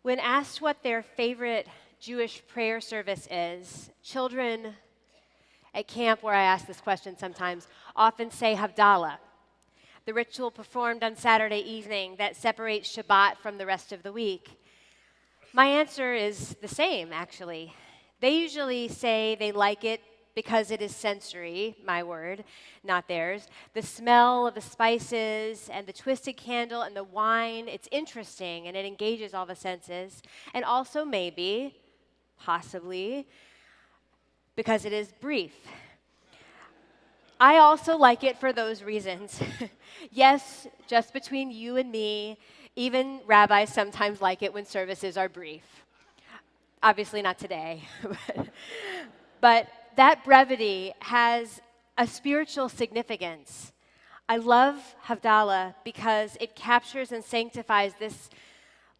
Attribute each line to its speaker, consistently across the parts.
Speaker 1: When asked what their favorite Jewish prayer service is, children at camp, where I ask this question sometimes, often say Havdalah, the ritual performed on Saturday evening that separates Shabbat from the rest of the week. My answer is the same, actually. They usually say they like it because it is sensory, my word, not theirs. The smell of the spices and the twisted candle and the wine, it's interesting and it engages all the senses. And also maybe, possibly, because it is brief. I also like it for those reasons. Yes, just between you and me, even rabbis sometimes like it when services are brief. Obviously not today. But that brevity has a spiritual significance. I love Havdalah because it captures and sanctifies this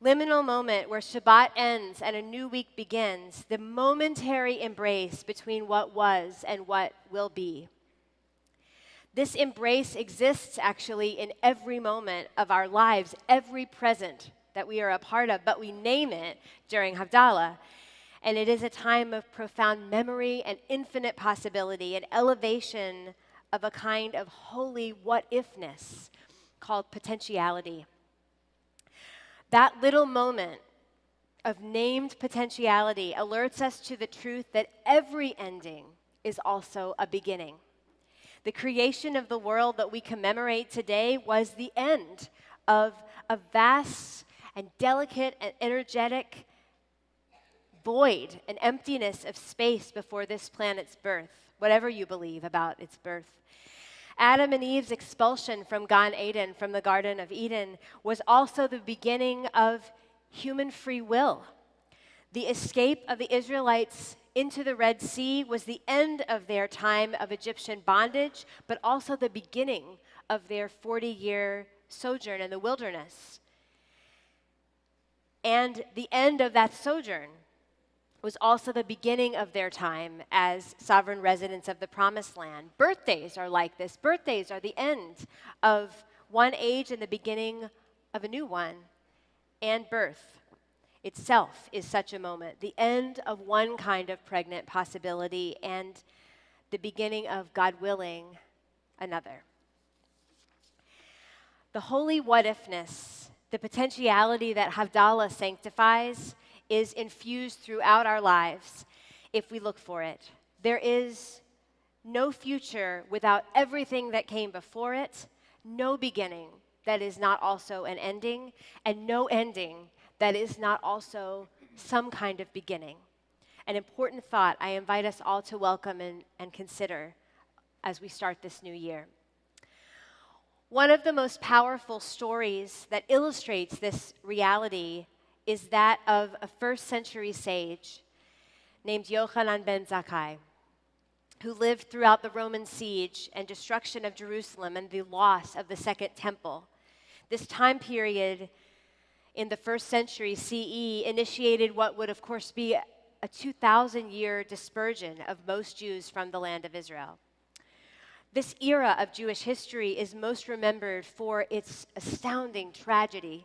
Speaker 1: liminal moment where Shabbat ends and a new week begins, the momentary embrace between what was and what will be. This embrace exists actually in every moment of our lives, every present that we are a part of, but we name it during Havdalah. And it is a time of profound memory and infinite possibility, an elevation of a kind of holy what-ifness called potentiality. That little moment of named potentiality alerts us to the truth that every ending is also a beginning. The creation of the world that we commemorate today was the end of a vast and delicate and energetic void, an emptiness of space before this planet's birth, whatever you believe about its birth. Adam and Eve's expulsion from Gan Eden, from the Garden of Eden, was also the beginning of human free will. The escape of the Israelites into the Red Sea was the end of their time of Egyptian bondage, but also the beginning of their 40-year sojourn in the wilderness. And the end of that sojourn was also the beginning of their time as sovereign residents of the Promised Land. Birthdays are like this. Birthdays are the end of one age and the beginning of a new one. And birth itself is such a moment, the end of one kind of pregnant possibility and the beginning of, God willing, another. The holy what-ifness, the potentiality that Havdalah sanctifies, is infused throughout our lives if we look for it. There is no future without everything that came before it, no beginning that is not also an ending, and no ending that is not also some kind of beginning. An important thought I invite us all to welcome and consider as we start this new year. One of the most powerful stories that illustrates this reality is that of a first-century sage named Yochanan ben Zakkai, who lived throughout the Roman siege and destruction of Jerusalem and the loss of the Second Temple. This time period in the first century CE initiated what would, of course, be a 2,000-year dispersion of most Jews from the land of Israel. This era of Jewish history is most remembered for its astounding tragedy.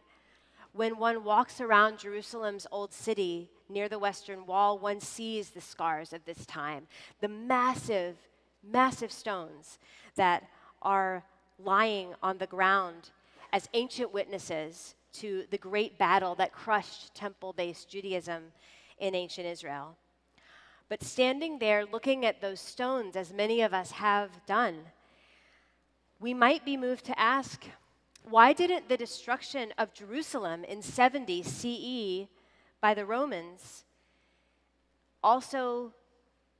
Speaker 1: When one walks around Jerusalem's old city near the Western Wall, one sees the scars of this time, the massive, massive stones that are lying on the ground as ancient witnesses to the great battle that crushed temple-based Judaism in ancient Israel. But standing there looking at those stones, as many of us have done, we might be moved to ask, why didn't the destruction of Jerusalem in 70 CE by the Romans also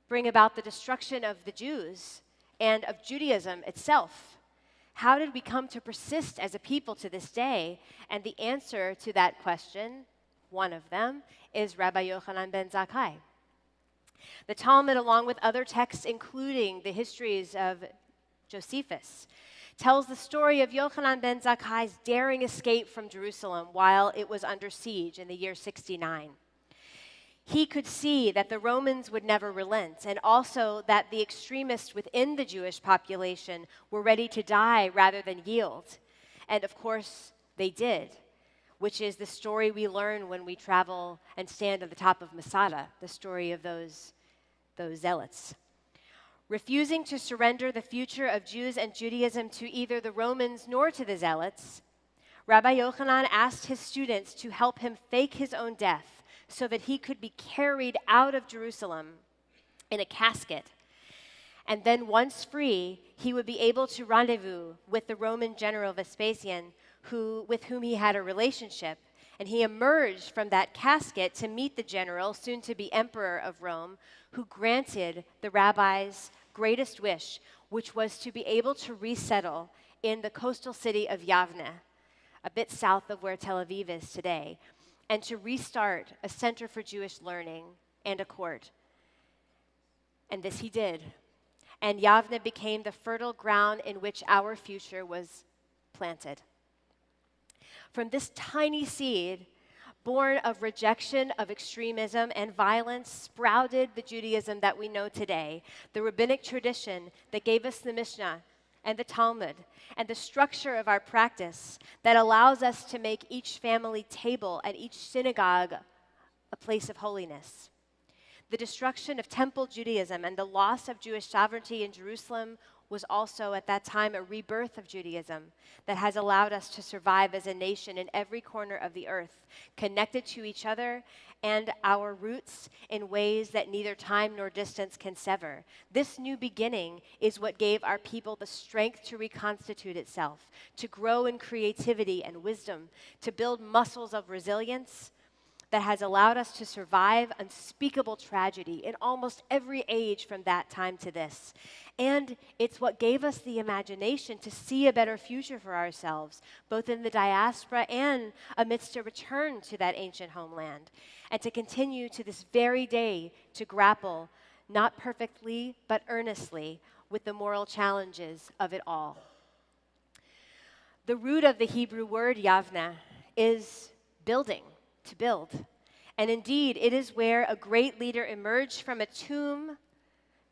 Speaker 1: bring about the destruction of the Jews and of Judaism itself? How did we come to persist as a people to this day? And the answer to that question, one of them, is Rabbi Yochanan ben Zakkai. The Talmud, along with other texts, including the histories of Josephus, tells the story of Yochanan ben Zakkai's daring escape from Jerusalem while it was under siege in the year 69. He could see that the Romans would never relent, and also that the extremists within the Jewish population were ready to die rather than yield. And of course, they did. which is the story we learn when we travel and stand at the top of Masada, the story of those zealots. Refusing to surrender the future of Jews and Judaism to either the Romans nor to the zealots, Rabbi Yochanan asked his students to help him fake his own death so that he could be carried out of Jerusalem in a casket. And then once free, he would be able to rendezvous with the Roman general Vespasian, with whom he had a relationship. And he emerged from that casket to meet the general, soon to be emperor of Rome, who granted the rabbi's greatest wish, which was to be able to resettle in the coastal city of Yavne, a bit south of where Tel Aviv is today, and to restart a center for Jewish learning and a court. And this he did. And Yavne became the fertile ground in which our future was planted. From this tiny seed, born of rejection of extremism and violence, sprouted the Judaism that we know today, the rabbinic tradition that gave us the Mishnah and the Talmud, and the structure of our practice that allows us to make each family table and each synagogue a place of holiness. The destruction of Temple Judaism and the loss of Jewish sovereignty in Jerusalem was also at that time a rebirth of Judaism that has allowed us to survive as a nation in every corner of the earth, connected to each other and our roots in ways that neither time nor distance can sever. This new beginning is what gave our people the strength to reconstitute itself, to grow in creativity and wisdom, to build muscles of resilience that has allowed us to survive unspeakable tragedy in almost every age from that time to this. And it's what gave us the imagination to see a better future for ourselves, both in the diaspora and amidst a return to that ancient homeland, and to continue to this very day to grapple, not perfectly, but earnestly, with the moral challenges of it all. The root of the Hebrew word Yavne is building. To build. And indeed, it is where a great leader emerged from a tomb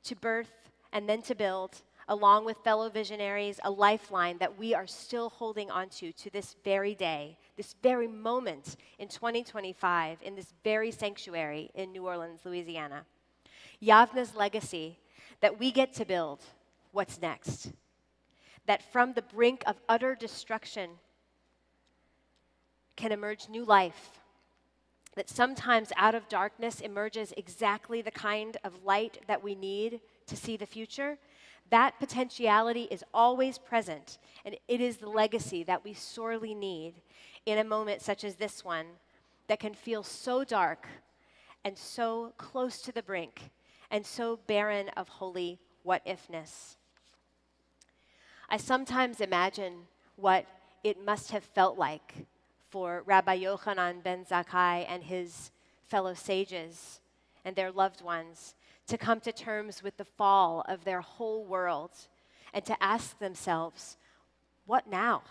Speaker 1: to birth and then to build, along with fellow visionaries, a lifeline that we are still holding onto to this very day, this very moment in 2025, in this very sanctuary in New Orleans, Louisiana. Yavne's legacy that we get to build what's next. That from the brink of utter destruction can emerge new life. That sometimes out of darkness emerges exactly the kind of light that we need to see the future. That potentiality is always present, and it is the legacy that we sorely need in a moment such as this one that can feel so dark and so close to the brink and so barren of holy what-ifness. I sometimes imagine what it must have felt like for Rabbi Yochanan ben Zakkai and his fellow sages and their loved ones to come to terms with the fall of their whole world and to ask themselves, what now?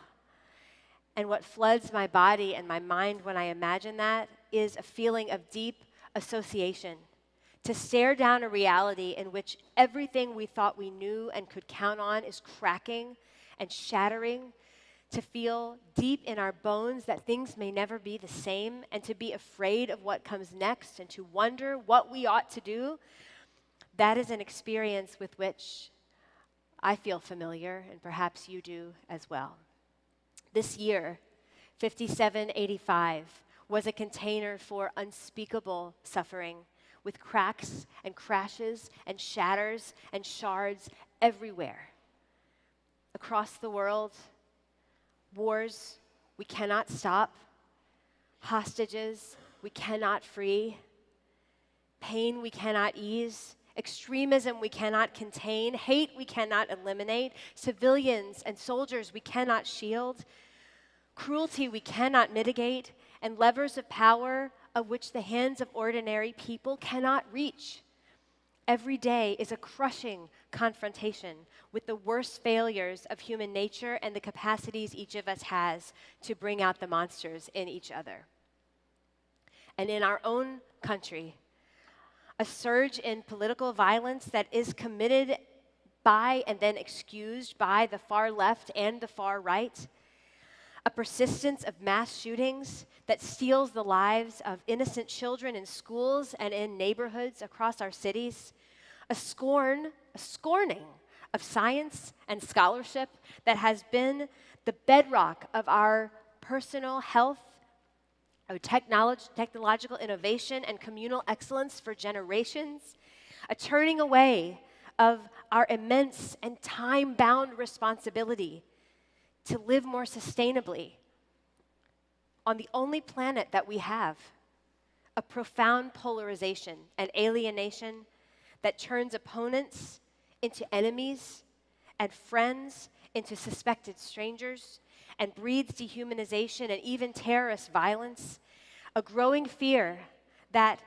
Speaker 1: And what floods my body and my mind when I imagine that is a feeling of deep association, to stare down a reality in which everything we thought we knew and could count on is cracking and shattering, to feel deep in our bones that things may never be the same, and to be afraid of what comes next, and to wonder what we ought to do. That is an experience with which I feel familiar, and perhaps you do as well. This year, 5785, was a container for unspeakable suffering, with cracks and crashes and shatters and shards everywhere. Across the world, wars we cannot stop, hostages we cannot free, pain we cannot ease, extremism we cannot contain, hate we cannot eliminate, civilians and soldiers we cannot shield, cruelty we cannot mitigate, and levers of power of which the hands of ordinary people cannot reach. Every day is a crushing confrontation with the worst failures of human nature and the capacities each of us has to bring out the monsters in each other. And in our own country, a surge in political violence that is committed by and then excused by the far left and the far right, a persistence of mass shootings that steals the lives of innocent children in schools and in neighborhoods across our cities, a scorning of science and scholarship that has been the bedrock of our personal health, of technological innovation and communal excellence for generations, a turning away of our immense and time-bound responsibility to live more sustainably on the only planet that we have, a profound polarization and alienation that turns opponents into enemies and friends into suspected strangers and breeds dehumanization and even terrorist violence, a growing fear that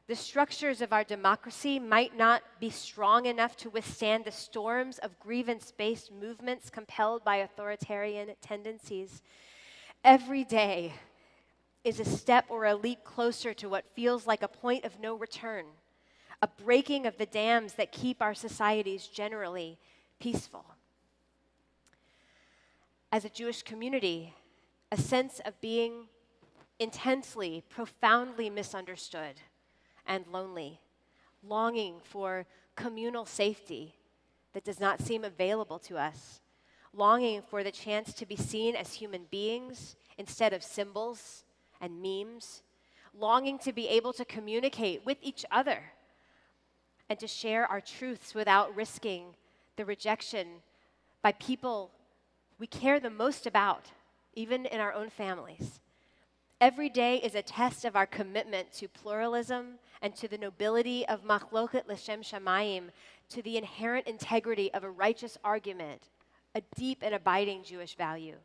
Speaker 1: the structures of our democracy might not be strong enough to withstand the storms of grievance-based movements compelled by authoritarian tendencies. Every day is a step or a leap closer to what feels like a point of no return, a breaking of the dams that keep our societies generally peaceful. As a Jewish community, a sense of being intensely, profoundly misunderstood and lonely, longing for communal safety that does not seem available to us, longing for the chance to be seen as human beings instead of symbols and memes, longing to be able to communicate with each other and to share our truths without risking the rejection by people we care the most about, even in our own families. Every day is a test of our commitment to pluralism and to the nobility of machloket l'shem shamayim, to the inherent integrity of a righteous argument, a deep and abiding Jewish value.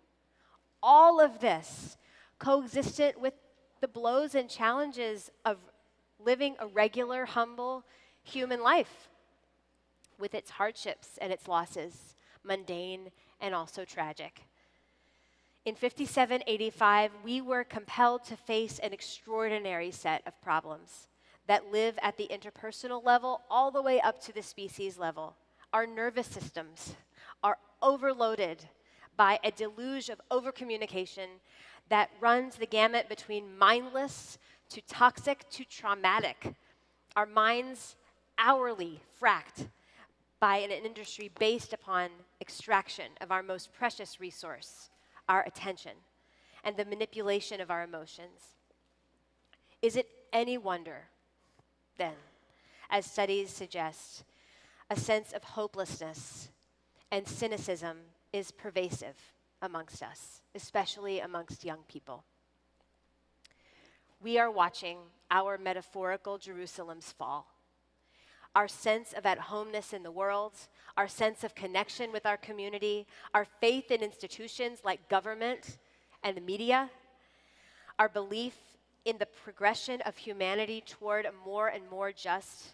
Speaker 1: All of this coexistent with the blows and challenges of living a regular, humble human life, with its hardships and its losses, mundane and also tragic. In 5785, we were compelled to face an extraordinary set of problems that live at the interpersonal level all the way up to the species level. Our nervous systems are overloaded by a deluge of overcommunication that runs the gamut between mindless to toxic to traumatic. Our minds hourly fracked by an industry based upon extraction of our most precious resource, our attention, and the manipulation of our emotions. Is it any wonder, then, as studies suggest, a sense of hopelessness and cynicism is pervasive amongst us, especially amongst young people? We are watching our metaphorical Jerusalems fall. Our sense of at-homeness in the world, our sense of connection with our community, our faith in institutions like government and the media, our belief in the progression of humanity toward a more and more just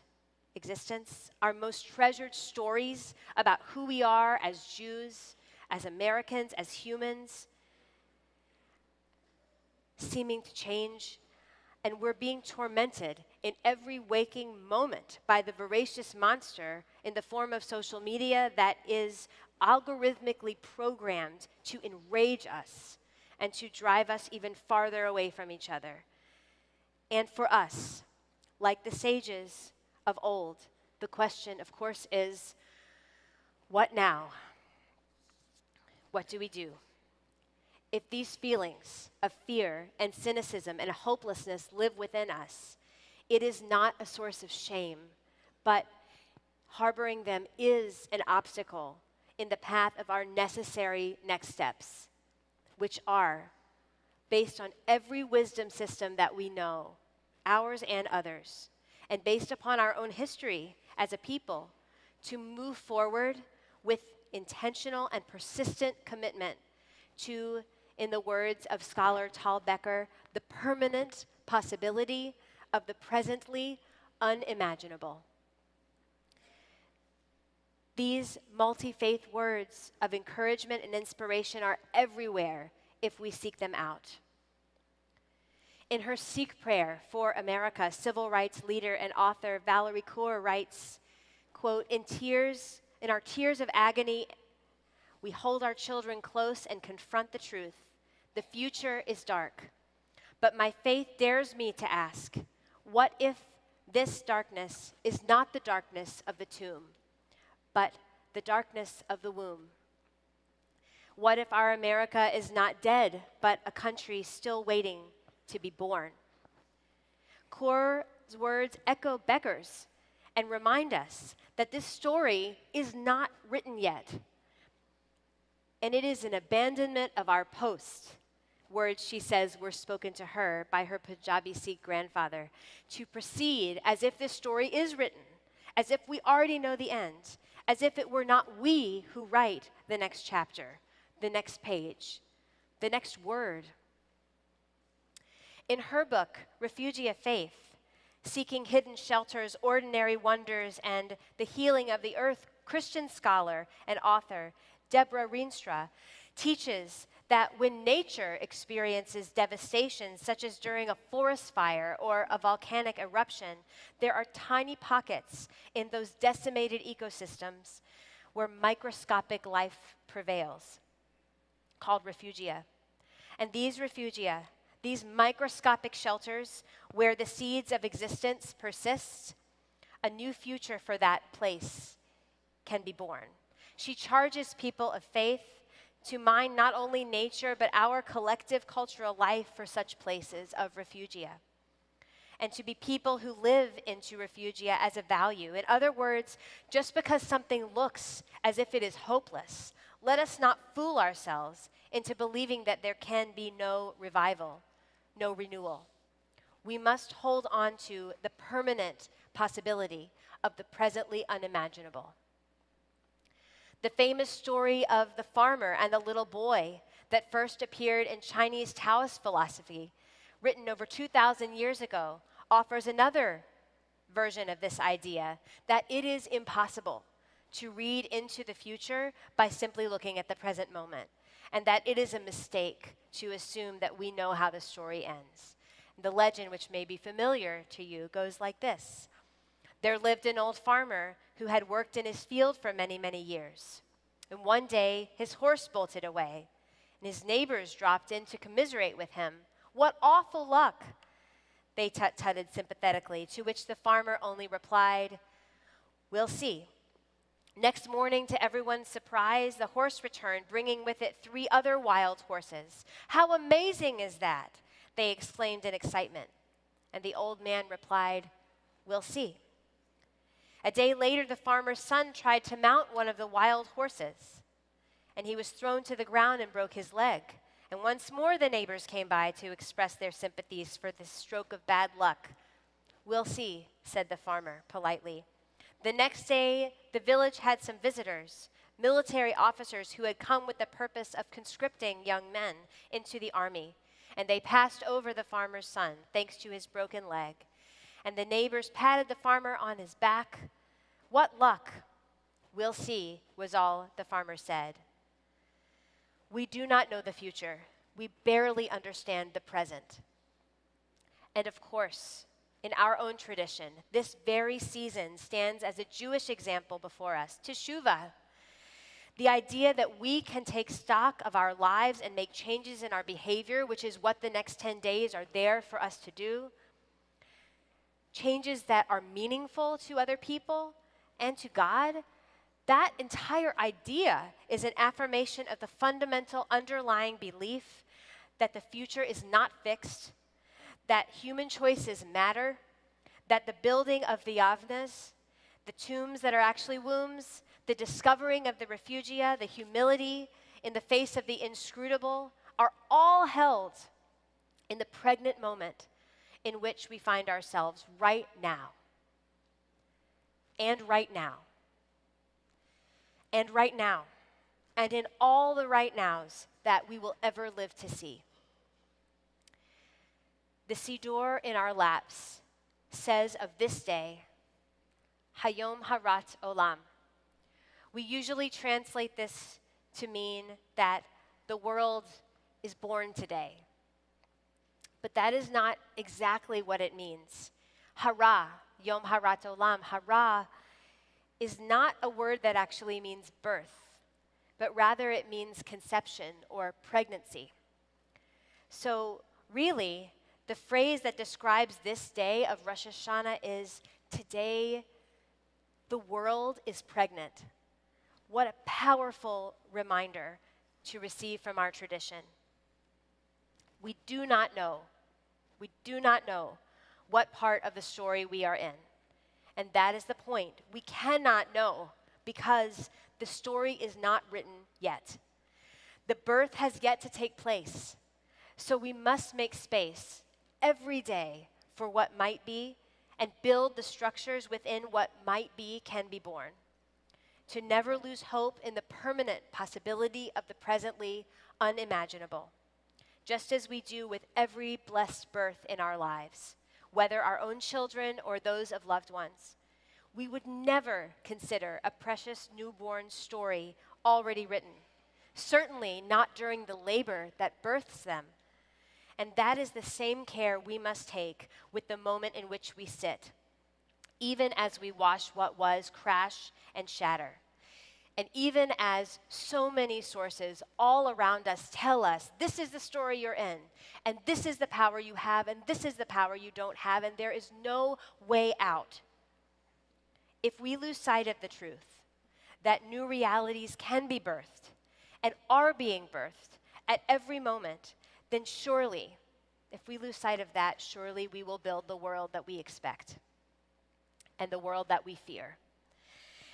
Speaker 1: existence, our most treasured stories about who we are as Jews, as Americans, as humans, seeming to change. And we're being tormented in every waking moment by the voracious monster in the form of social media that is algorithmically programmed to enrage us and to drive us even farther away from each other. And for us, like the sages of old, the question, of course, is, what now? What do we do? If these feelings of fear and cynicism and hopelessness live within us, it is not a source of shame, but harboring them is an obstacle in the path of our necessary next steps, which are based on every wisdom system that we know, ours and others, and based upon our own history as a people, to move forward with intentional and persistent commitment to, in the words of scholar Tal Becker, the permanent possibility of the presently unimaginable. These multi-faith words of encouragement and inspiration are everywhere if we seek them out. In her Sikh prayer for America, civil rights leader and author Valerie Kaur writes, quote, in our tears of agony, we hold our children close and confront the truth The future is dark, but my faith dares me to ask, what if this darkness is not the darkness of the tomb, but the darkness of the womb? What if our America is not dead, but a country still waiting to be born? Core's words echo Becker's and remind us that this story is not written yet. And it is an abandonment of our post. Words, she says, were spoken to her by her Punjabi Sikh grandfather to proceed as if this story is written, as if we already know the end, as if it were not we who write the next chapter, the next page, the next word. In her book, Refugee of Faith, Seeking Hidden Shelters, Ordinary Wonders, and the Healing of the Earth, Christian scholar and author Deborah Rienstra teaches that when nature experiences devastation, such as during a forest fire or a volcanic eruption, there are tiny pockets in those decimated ecosystems where microscopic life prevails, called refugia. And these refugia, these microscopic shelters where the seeds of existence persist, a new future for that place can be born. She charges people of faith to mine not only nature, but our collective cultural life for such places of refugia, and to be people who live into refugia as a value. In other words, just because something looks as if it is hopeless, let us not fool ourselves into believing that there can be no revival, no renewal. We must hold on to the permanent possibility of the presently unimaginable. The famous story of the farmer and the little boy that first appeared in Chinese Taoist philosophy, written over 2,000 years ago, offers another version of this idea that it is impossible to read into the future by simply looking at the present moment, and that it is a mistake to assume that we know how the story ends. The legend, which may be familiar to you, goes like this. There lived an old farmer who had worked in his field for many, many years. And one day, his horse bolted away, and his neighbors dropped in to commiserate with him. "What awful luck," they tut-tutted sympathetically, to which the farmer only replied, "We'll see." Next morning, to everyone's surprise, the horse returned, bringing with it 3 other wild horses. "How amazing is that?" they exclaimed in excitement. And the old man replied, "We'll see." A day later, the farmer's son tried to mount one of the wild horses, and he was thrown to the ground and broke his leg. And once more, the neighbors came by to express their sympathies for this stroke of bad luck. "We'll see," said the farmer politely. The next day, the village had some visitors, military officers who had come with the purpose of conscripting young men into the army. And they passed over the farmer's son, thanks to his broken leg. And the neighbors patted the farmer on his back. "What luck!" "We'll see," was all the farmer said. We do not know the future. We barely understand the present. And of course, in our own tradition, this very season stands as a Jewish example before us, teshuvah. The idea that we can take stock of our lives and make changes in our behavior, which is what the next 10 days are there for us to do. Changes that are meaningful to other people and to God. That entire idea is an affirmation of the fundamental underlying belief that the future is not fixed, that human choices matter, that the building of the yavnas, the tombs that are actually wombs, the discovering of the refugia, the humility in the face of the inscrutable, are all held in the pregnant moment in which we find ourselves right now. And right now. And right now. And in all the right nows that we will ever live to see. The Siddur in our laps says of this day, Hayom Harat Olam. We usually translate this to mean that the world is born today. But that is not exactly what it means. Hara, Yom Harat Olam, hara is not a word that actually means birth, but rather it means conception or pregnancy. So, really, the phrase that describes this day of Rosh Hashanah is, today the world is pregnant. What a powerful reminder to receive from our tradition. We do not know what part of the story we are in. And that is the point. We cannot know because the story is not written yet. The birth has yet to take place. So we must make space every day for what might be and build the structures within what might be can be born. To never lose hope in the permanent possibility of the presently unimaginable, just as we do with every blessed birth in our lives, whether our own children or those of loved ones. We would never consider a precious newborn story already written, certainly not during the labor that births them. And that is the same care we must take with the moment in which we sit, even as we watch what was crash and shatter. And even as so many sources all around us tell us, this is the story you're in, and this is the power you have, and this is the power you don't have, and there is no way out. If we lose sight of the truth, that new realities can be birthed and are being birthed at every moment, then surely, if we lose sight of that, surely we will build the world that we expect and the world that we fear.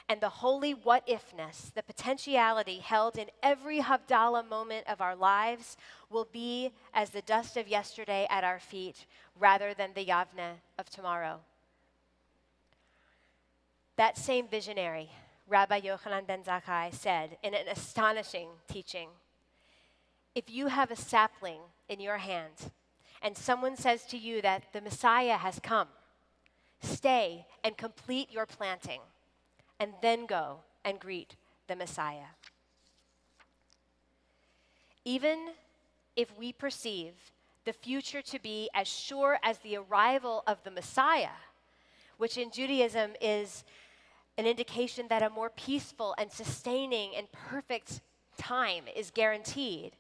Speaker 1: And the holy what-ifness, the potentiality held in every Havdalah moment of our lives will be as the dust of yesterday at our feet rather than the Yavne of tomorrow. That same visionary, Rabbi Yochanan ben Zakkai, said in an astonishing teaching, if you have a sapling in your hand and someone says to you that the Messiah has come, stay and complete your planting, and then go and greet the Messiah. Even if we perceive the future to be as sure as the arrival of the Messiah, which in Judaism is an indication that a more peaceful and sustaining and perfect time is guaranteed,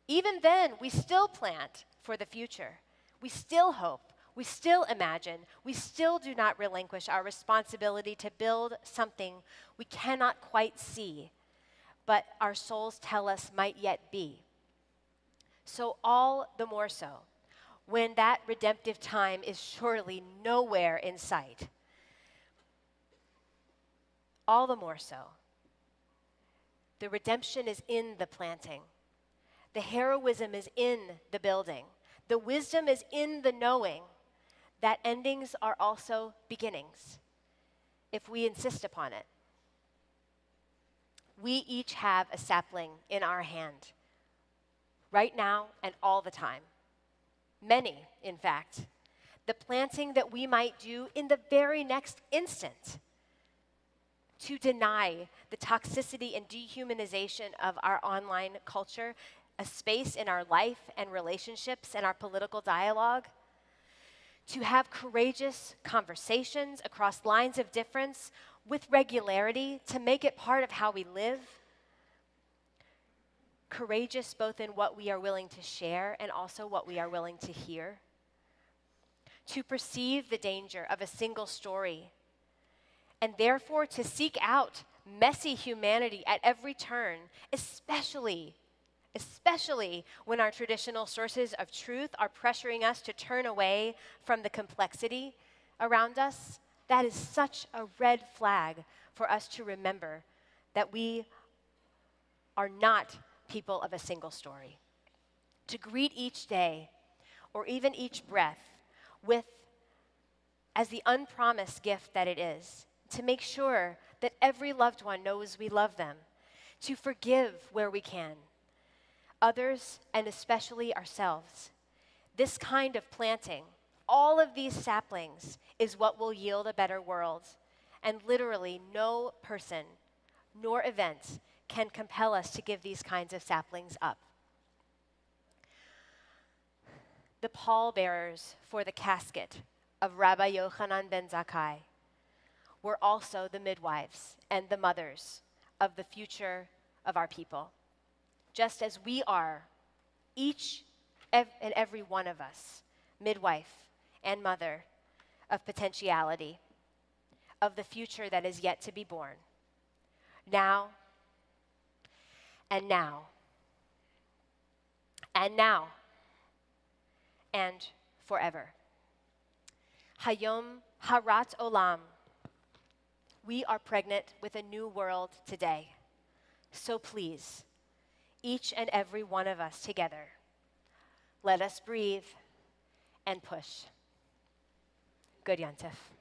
Speaker 1: even then we still plant for the future. We still hope. We still imagine, we still do not relinquish our responsibility to build something we cannot quite see, but our souls tell us might yet be. So all the more so, when that redemptive time is surely nowhere in sight, all the more so, the redemption is in the planting. The heroism is in the building. The wisdom is in the knowing that endings are also beginnings, if we insist upon it. We each have a sapling in our hand, right now and all the time. Many, in fact. The planting that we might do in the very next instant to deny the toxicity and dehumanization of our online culture a space in our life and relationships and our political dialogue, to have courageous conversations across lines of difference with regularity to make it part of how we live. Courageous both in what we are willing to share and also what we are willing to hear. To perceive the danger of a single story and therefore to seek out messy humanity at every turn, especially when our traditional sources of truth are pressuring us to turn away from the complexity around us. That is such a red flag for us to remember that we are not people of a single story. To greet each day or even each breath with as the unpromised gift that it is, to make sure that every loved one knows we love them, to forgive where we can, others, and especially ourselves. This kind of planting, all of these saplings, is what will yield a better world. And literally no person nor event can compel us to give these kinds of saplings up. The pallbearers for the casket of Rabbi Yochanan ben Zakkai were also the midwives and the mothers of the future of our people. Just as we are, each and every one of us, midwife and mother of potentiality, of the future that is yet to be born, now and now and now and forever. Hayom Harat Olam. We are pregnant with a new world today. So please, each and every one of us together, let us breathe and push. Good Yontif.